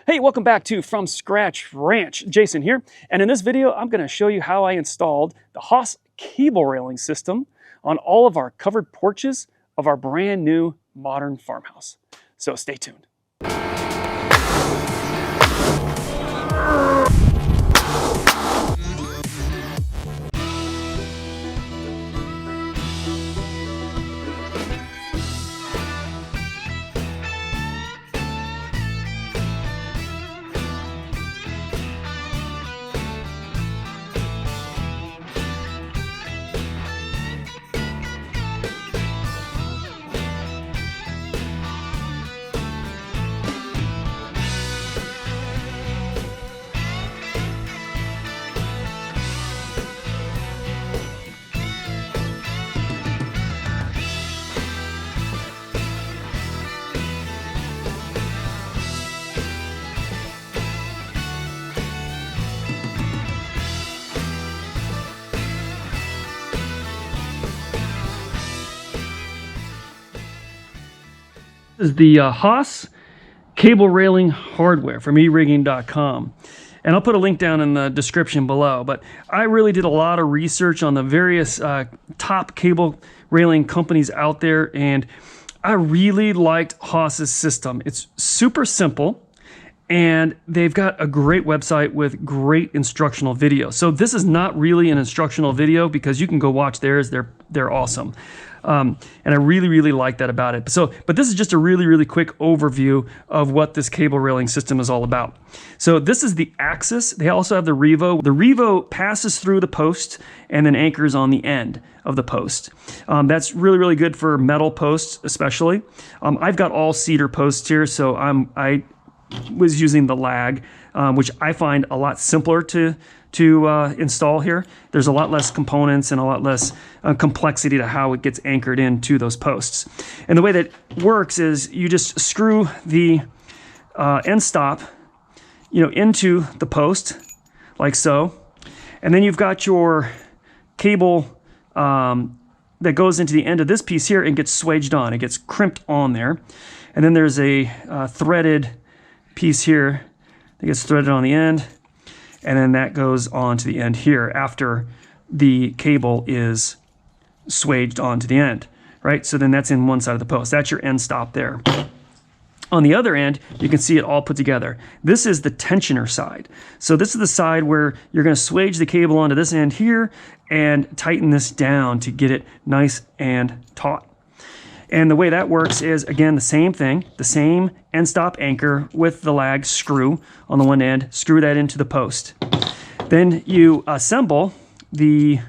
Hey, welcome back to From Scratch Ranch. Jason here, and in this video I'm going to show you how I installed the HAAS cable railing system on all of our covered porches of our brand new modern farmhouse. So stay tuned. This is the HAAS cable railing hardware from erigging.com. And I'll put a link down in the description below. But I really did a lot of research on the various top cable railing companies out there. And I really liked HAAS's system. It's super simple. And they've got a great website with great instructional videos. So this is not really an instructional video because you can go watch theirs. They're awesome. And I really like that about it. But this is just a really quick overview of what this cable railing system is all about. So this is the axis. They also have the Revo. The Revo passes through the post and then anchors on the end of the post. That's really good for metal posts, especially. I've got all cedar posts here, so I was using the lag, which I find a lot simpler to install here. There's a lot less components and a lot less complexity to how it gets anchored into those posts. And the way that works is you just screw the end stop, into the post like so, and then you've got your cable that goes into the end of this piece here and gets swaged on. It gets crimped on there, and then there's a threaded piece here that gets threaded on the end, and then that goes on to the end here after the cable is swaged onto the end, right? So then that's in one side of the post. That's your end stop there. On the other end, you can see it all put together. This is the tensioner side. So this is the side where you're going to swage the cable onto this end here and tighten this down to get it nice and taut. And the way that works is, again, the same thing, the same end stop anchor with the lag screw on the one end, screw that into the post. Then you assemble the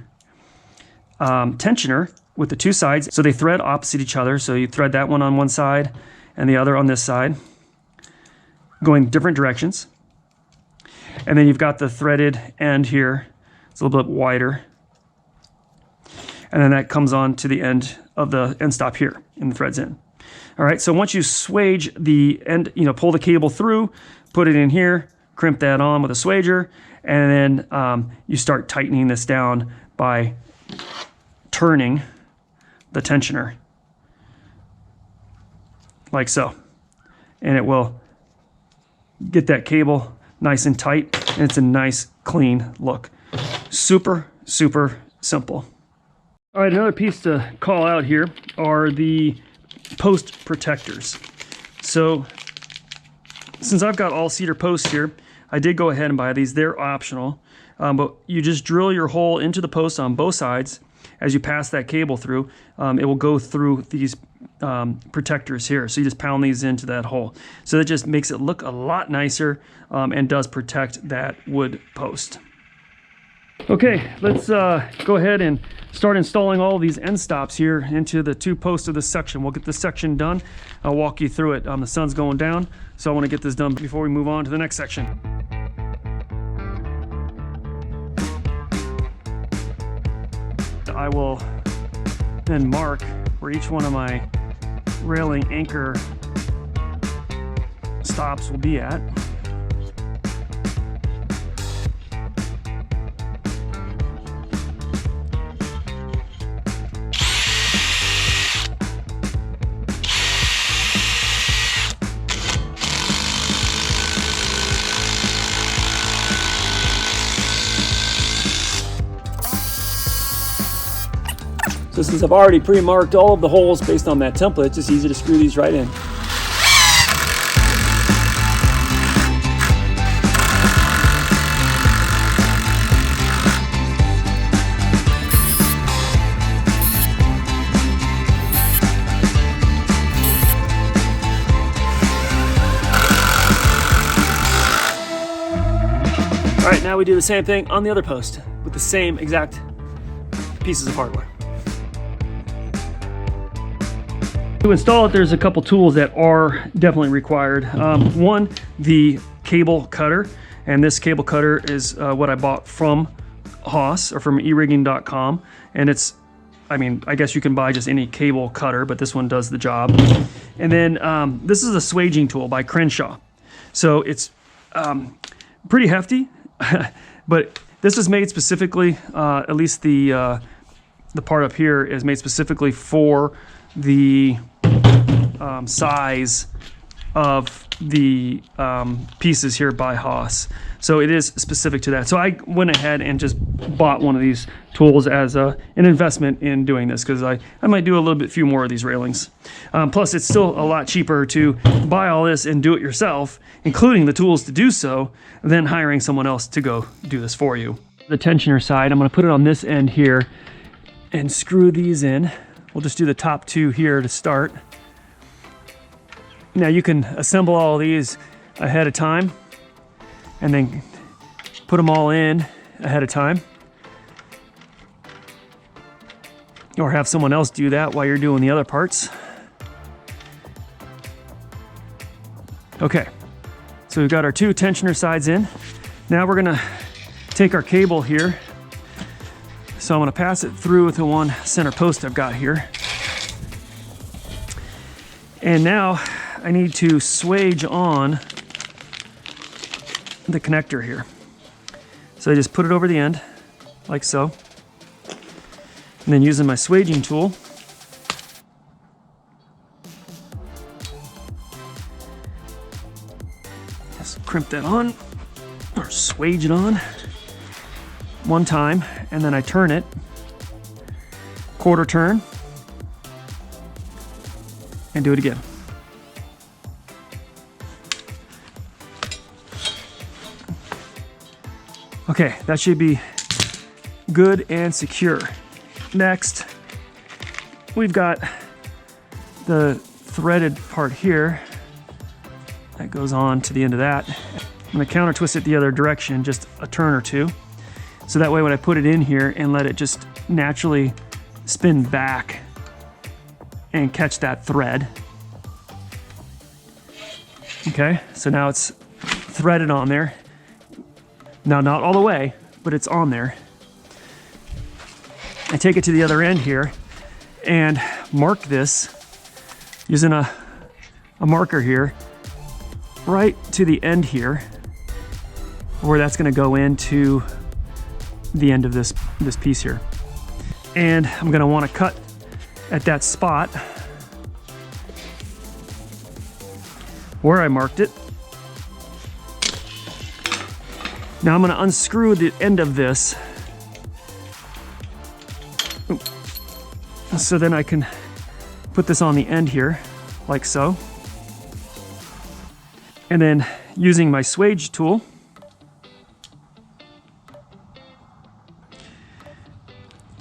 tensioner with the two sides, so they thread opposite each other. So you thread that one on one side and the other on this side, going different directions. And then you've got the threaded end here. It's a little bit wider. And then that comes on to the end of the end stop here and the threads in. All right, so once you swage the end, pull the cable through, put it in here, crimp that on with a swager, and then you start tightening this down by turning the tensioner like so. And it will get that cable nice and tight, and it's a nice clean look. Super simple. All right, another piece to call out here are the post protectors. So since I've got all cedar posts here, I did go ahead and buy these. They're optional, but you just drill your hole into the post on both sides. As you pass that cable through, it will go through these protectors here. So you just pound these into that hole. So that just makes it look a lot nicer and does protect that wood post. Okay, let's go ahead and start installing all these end stops here into the two posts of this section. We'll get this section done. I'll walk you through it. The sun's going down, so I want to get this done before we move on to the next section. I will then mark where each one of my railing anchor stops will be at. So since I've already pre-marked all of the holes based on that template, it's just easy to screw these right in. All right, now we do the same thing on the other post with the same exact pieces of hardware. To install it, there's a couple tools that are definitely required. One, the cable cutter, and this cable cutter is what I bought from HAAS or from erigging.com, and it's, I mean, I guess you can buy just any cable cutter, but this one does the job. And then this is a swaging tool by Crenshaw. So it's pretty hefty, but this is made specifically, at least the part up here is made specifically for the size of the pieces here by HAAS. So it is specific to that. So I went ahead and just bought one of these tools as an investment in doing this, because I might do a little bit few more of these railings. Plus it's still a lot cheaper to buy all this and do it yourself, including the tools to do so, than hiring someone else to go do this for you. The tensioner side, I'm going to put it on this end here and screw these in. We'll just do the top two here to start. Now you can assemble all of these ahead of time and then put them all in ahead of time, or have someone else do that while you're doing the other parts. Okay, so we've got our two tensioner sides in. Now we're gonna take our cable here. So I'm gonna pass it through the one center post I've got here. And now I need to swage on the connector here. So I just put it over the end, like so. And then using my swaging tool, just crimp that on, or swage it on one time, and then I turn it, quarter turn, and do it again. Okay, that should be good and secure. Next, we've got the threaded part here that goes on to the end of that. I'm gonna counter twist it the other direction, just a turn or two. So that way when I put it in here and let it just naturally spin back and catch that thread. Okay, so now it's threaded on there. Now, not all the way, but it's on there. I take it to the other end here and mark this using a marker here right to the end here, where that's gonna go into the end of this piece here. And I'm gonna wanna cut at that spot where I marked it. Now I'm going to unscrew the end of this, so then I can put this on the end here, like so. And then using my swage tool,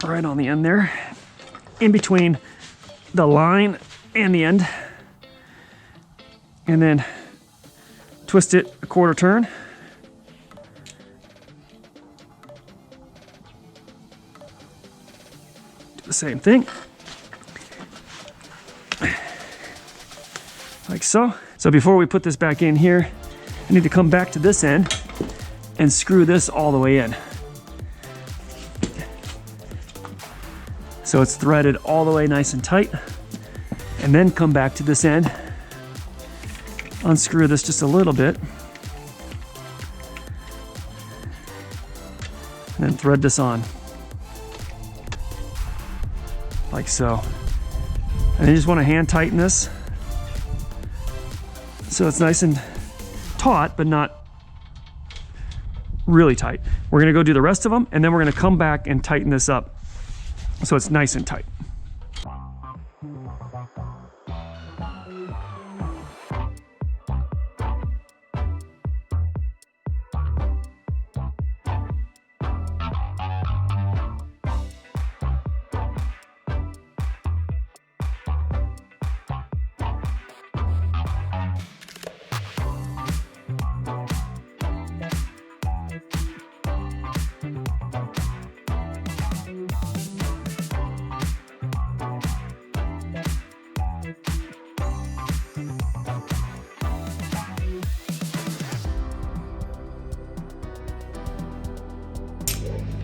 right on the end there, in between the line and the end, and then twist it a quarter turn. The same thing, like so. So before we put this back in here, I need to come back to this end and screw this all the way in. So it's threaded all the way nice and tight, and then come back to this end, unscrew this just a little bit, and then thread this on. Like so. And you just want to hand tighten this so it's nice and taut, but not really tight. We're going to go do the rest of them, and then we're going to come back and tighten this up so it's nice and tight.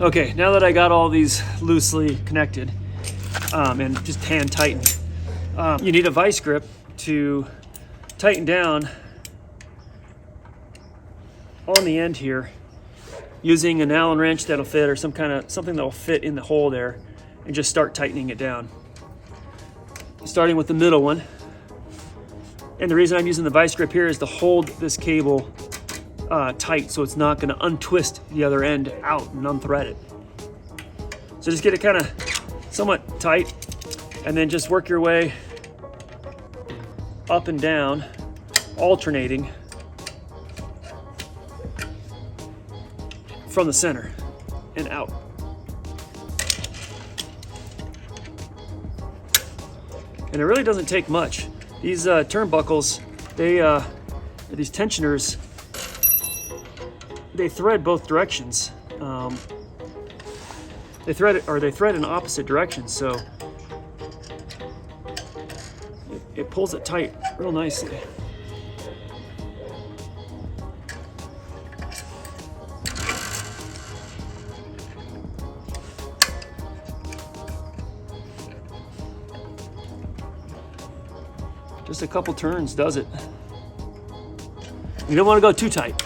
Okay, now that I got all these loosely connected and just hand tightened, you need a vice grip to tighten down on the end here using an Allen wrench that'll fit, or something that'll fit in the hole there, and just start tightening it down. Starting with the middle one. And the reason I'm using the vice grip here is to hold this cable tight so it's not going to untwist the other end out and unthread it. So just get it kind of somewhat tight, and then just work your way up and down, alternating from the center and out. And it really doesn't take much. These turnbuckles, these tensioners, they thread both directions. They thread in opposite directions, so it pulls it tight real nicely. Just a couple turns does it. You don't want to go too tight,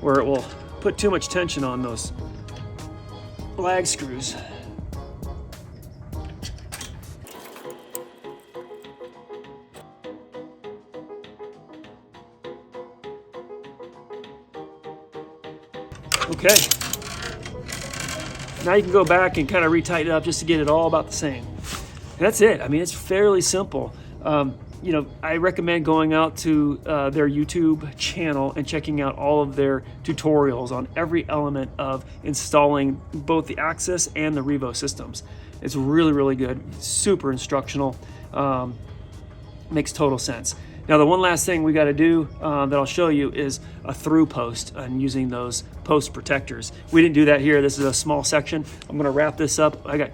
where it will put too much tension on those lag screws. Okay. Now you can go back and kind of retighten it up just to get it all about the same. And that's it. I mean, it's fairly simple. You know, I recommend going out to their YouTube channel and checking out all of their tutorials on every element of installing both the Axis and the Revo systems. It's really, really good. Super instructional. Makes total sense. Now, the one last thing we got to do that I'll show you is a through post and using those post protectors. We didn't do that here. This is a small section. I'm going to wrap this up. I got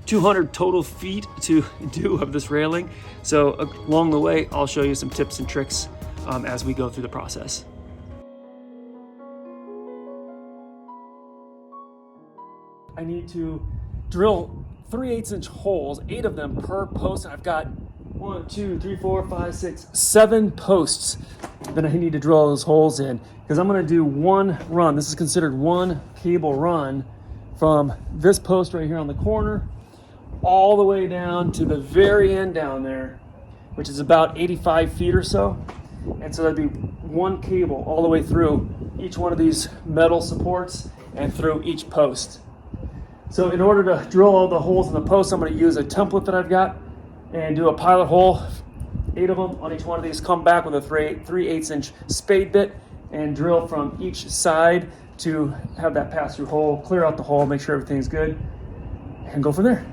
200 total feet to do of this railing. So along the way, I'll show you some tips and tricks as we go through the process. I need to drill 3/8" holes, 8 of them per post. And I've got 1, 2, 3, 4, 5, 6, 7 posts that I need to drill those holes in, because I'm going to do one run. This is considered one cable run from this post right here on the corner all the way down to the very end down there, which is about 85 feet or so. And so that'd be one cable all the way through each one of these metal supports and through each post. So in order to drill all the holes in the post, I'm going to use a template that I've got and do a pilot hole, 8 of them on each one of these, come back with a 3/8" spade bit and drill from each side to have that pass-through hole, clear out the hole, make sure everything's good, and go from there.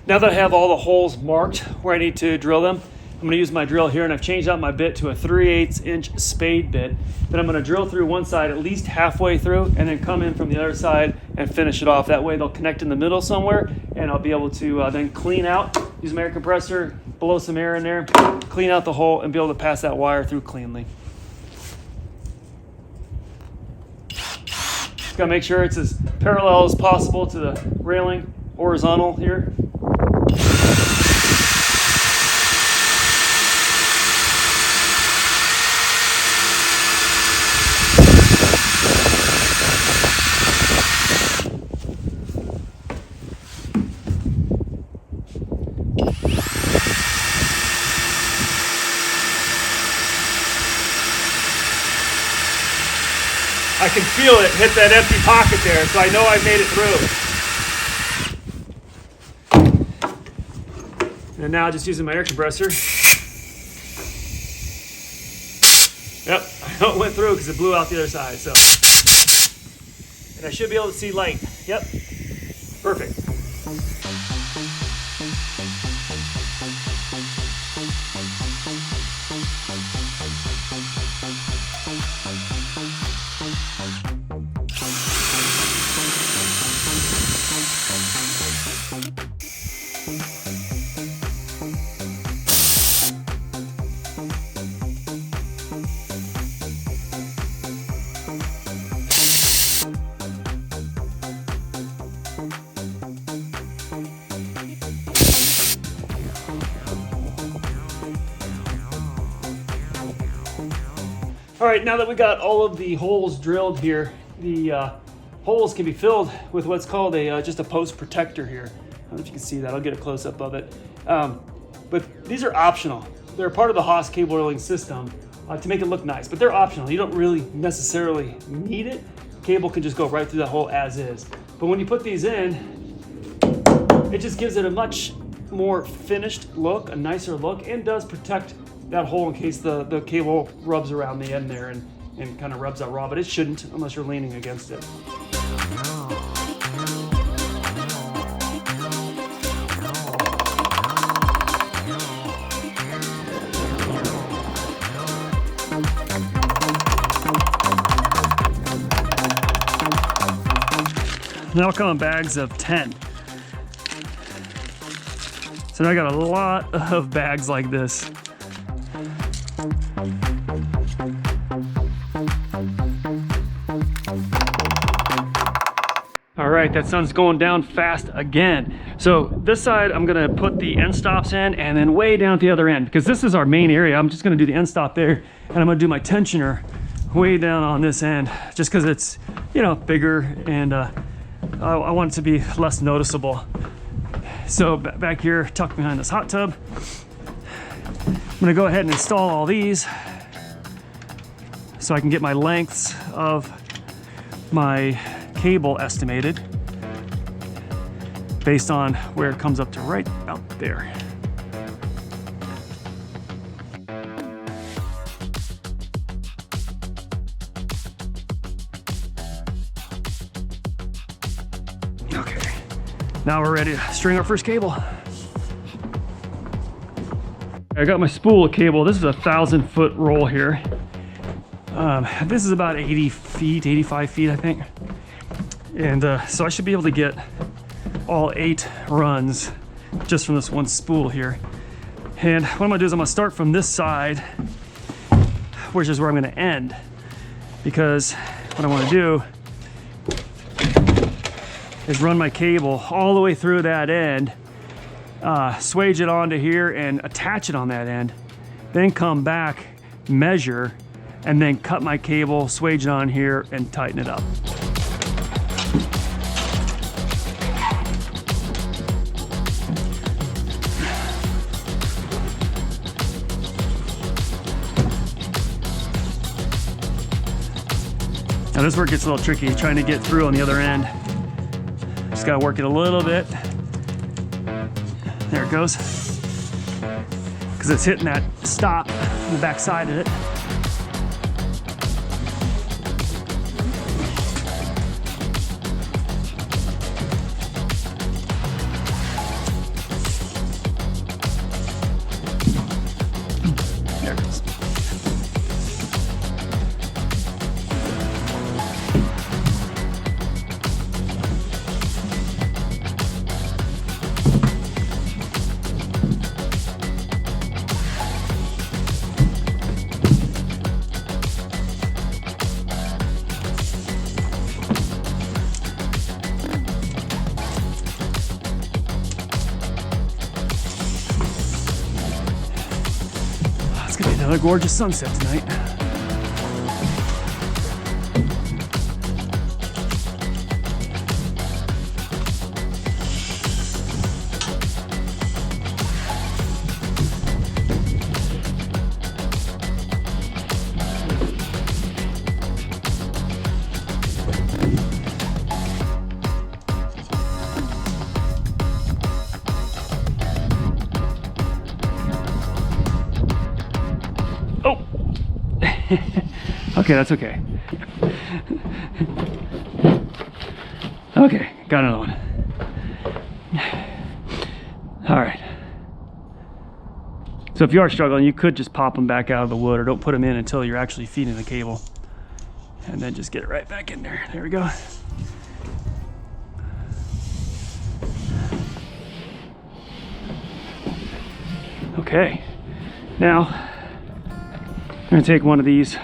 Now that I have all the holes marked where I need to drill them, I'm going to use my drill here, and I've changed out my bit to a 3/8" spade bit. Then I'm going to drill through one side at least halfway through and then come in from the other side and finish it off. That way they'll connect in the middle somewhere, and I'll be able to then clean out, use my air compressor, blow some air in there, clean out the hole, and be able to pass that wire through cleanly. Just got to make sure it's as parallel as possible to the railing, horizontal here. I can feel it hit that empty pocket there, so I know I made it through. And now just using my air compressor. Yep, I know it went through because it blew out the other side, so. And I should be able to see light. Yep, perfect. All right, now that we got all of the holes drilled here, the holes can be filled with what's called a just a post protector here. I don't know if you can see that. I'll get a close up of it. But these are optional. They're part of the HAAS cable railing system to make it look nice, but they're optional. You don't really necessarily need it. Cable can just go right through that hole as is. But when you put these in, it just gives it a much more finished look, a nicer look, and does protect that hole in case the cable rubs around the end there and kind of rubs out raw, but it shouldn't unless you're leaning against it. Now come in bags of 10. So now I got a lot of bags like this. All right, that sun's going down fast again. So this side, I'm gonna put the end stops in and then way down at the other end, because this is our main area. I'm just gonna do the end stop there, and I'm gonna do my tensioner way down on this end, just because it's, you know, bigger, and I want it to be less noticeable. So back here, tucked behind this hot tub, I'm gonna go ahead and install all these so I can get my lengths of my cable estimated based on where it comes up to right about there. Okay, now we're ready to string our first cable. I got my spool of cable. This is a 1,000-foot roll here. This is about 80 feet, 85 feet, I think. And so I should be able to get all 8 runs just from this one spool here. And what I'm gonna do is I'm gonna start from this side, which is where I'm gonna end. Because what I wanna do is run my cable all the way through that end, swage it onto here and attach it on that end, then come back, measure, and then cut my cable, swage it on here, and tighten it up. Now this is where it gets a little tricky, trying to get through on the other end. Just gotta work it a little bit. There it goes. Because it's hitting that stop on the back side of it. There it goes. Another gorgeous sunset tonight. Okay, that's okay. Okay, got another one. All right. So if you are struggling, you could just pop them back out of the wood, or don't put them in until you're actually feeding the cable. And then just get it right back in there. There we go. Okay, now I'm gonna take one of these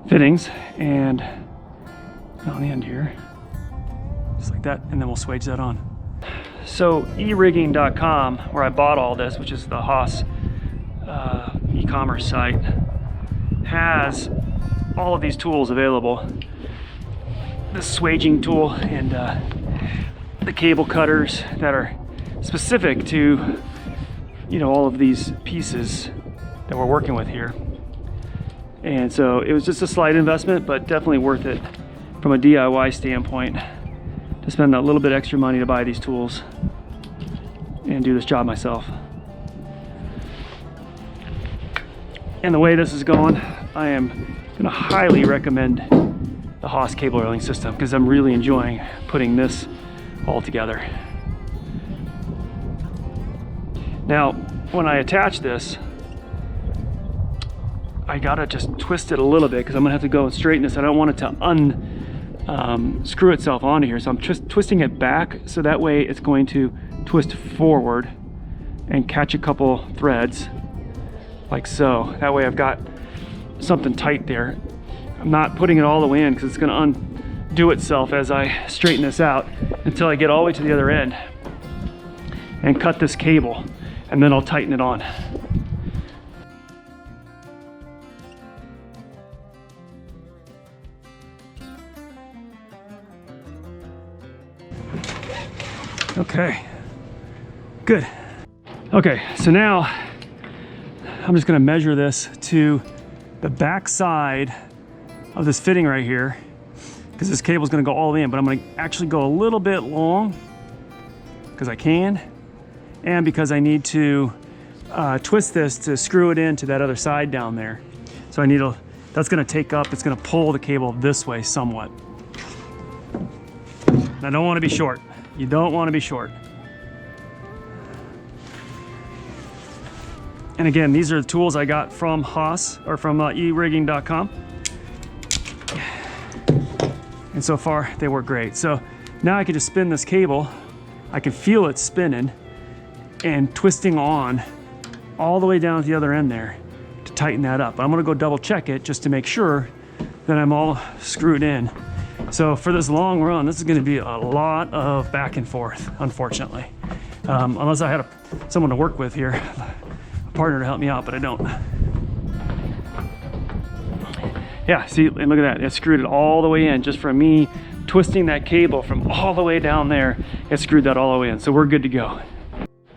fittings and on the end here, just like that, and then we'll swage that on. So erigging.com, where I bought all this, which is the HAAS e-commerce site, has all of these tools available. The swaging tool and the cable cutters that are specific to, you know, all of these pieces that we're working with here. And so it was just a slight investment, but definitely worth it from a DIY standpoint to spend a little bit extra money to buy these tools and do this job myself. And the way this is going, I am going to highly recommend the HAAS cable railing system because I'm really enjoying putting this all together. Now, when I attach this, I gotta just twist it a little bit because I'm gonna have to go and straighten this. I don't want it to screw itself onto here, so I'm just twisting it back so that way it's going to twist forward and catch a couple threads like so. That way I've got something tight there. I'm not putting it all the way in because it's gonna undo itself as I straighten this out until I get all the way to the other end and cut this cable, and then I'll tighten it on. Okay, good. Okay, so now I'm just gonna measure this to the back side of this fitting right here because this cable is gonna go all the way in, but I'm gonna actually go a little bit long because I can, and because I need to twist this to screw it into that other side down there. So I need that's gonna take up, it's gonna pull the cable this way somewhat. And I don't wanna be short. You don't want to be short. And again, these are the tools I got from HAAS or from erigging.com. And so far they work great. So now I can just spin this cable. I can feel it spinning and twisting on all the way down at the other end there to tighten that up. I'm gonna go double check it just to make sure that I'm all screwed in. So for this long run, this is going to be a lot of back and forth, unfortunately. Unless I had someone to work with here, a partner to help me out, but I don't. Yeah, see, and look at that. It screwed it all the way in just from me twisting that cable from all the way down there. It screwed that all the way in, so we're good to go.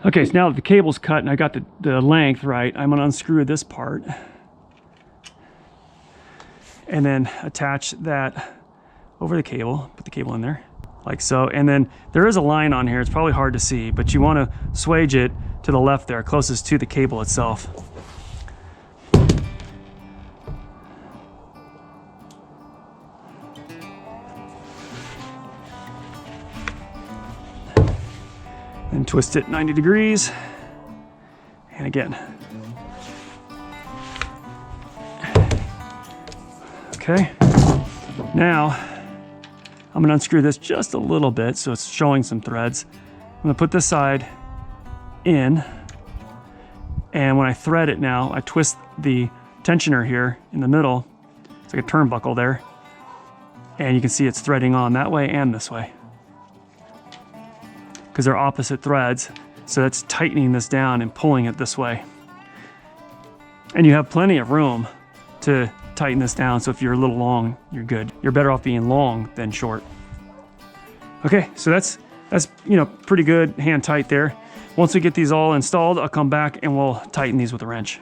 Okay, so now that the cable's cut and I got the length right, I'm going to unscrew this part and then attach that over the cable, put the cable in there like so, and then there is a line on here. It's probably hard to see, but you want to swage it to the left there, closest to the cable itself. And twist it 90 degrees, and again. Okay, now I'm gonna unscrew this just a little bit so it's showing some threads. I'm gonna put this side in, and when I thread it now, I twist the tensioner here in the middle. It's like a turnbuckle there. And you can see it's threading on that way and this way, because they're opposite threads. So that's tightening this down and pulling it this way. And you have plenty of room to tighten this down, so if you're a little long, you're good. You're better off being long than short. Okay, so that's you know, pretty good hand tight there. Once we get these all installed, I'll come back and we'll tighten these with a wrench.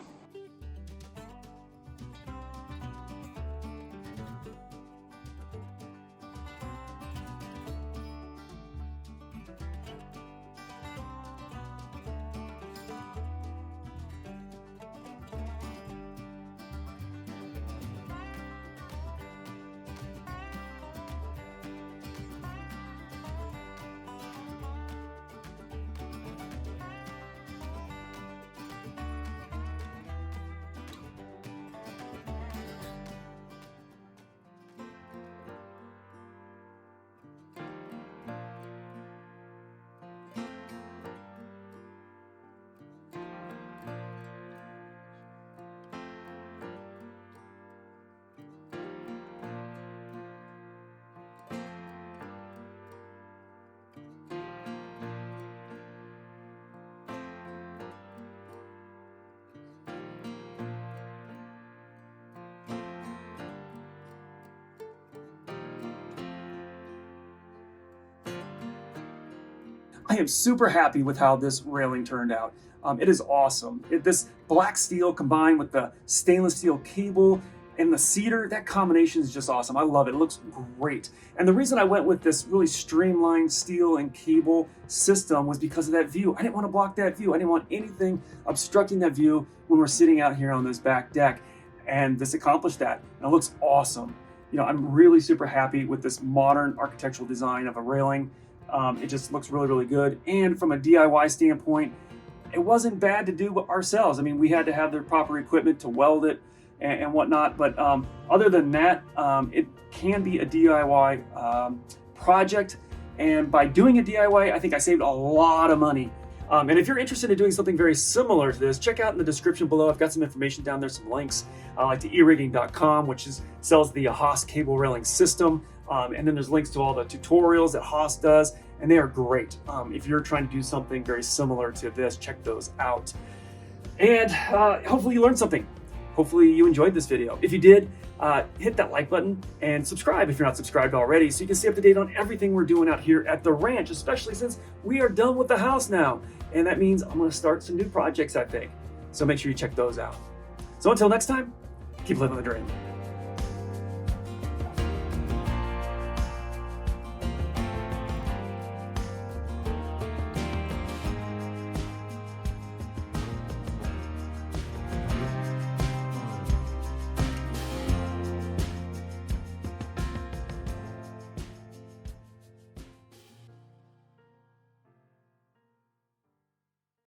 I am super happy with how this railing turned out. It is awesome. This black steel combined with the stainless steel cable and the cedar, that combination is just awesome. I love it. It looks great. And the reason I went with this really streamlined steel and cable system was because of that view. I didn't want to block that view. I didn't want anything obstructing that view when we're sitting out here on this back deck. And this accomplished that. And it looks awesome. You know, I'm really super happy with this modern architectural design of a railing. It just looks really, really good. And from a DIY standpoint, it wasn't bad to do ourselves. I mean, we had to have the proper equipment to weld it and whatnot. But other than that, it can be a DIY project. And by doing a DIY, I think I saved a lot of money. And if you're interested in doing something very similar to this, check out in the description below. I've got some information down there, some links, like to erigging.com, which sells the HAAS cable railing system. And then there's links to all the tutorials that HAAS does, and they are great. If you're trying to do something very similar to this, check those out. And hopefully you learned something. Hopefully you enjoyed this video. If you did, hit that like button and subscribe if you're not subscribed already, so you can stay up to date on everything we're doing out here at the ranch, especially since we are done with the house now. And that means I'm gonna start some new projects, I think. So make sure you check those out. So until next time, keep living the dream.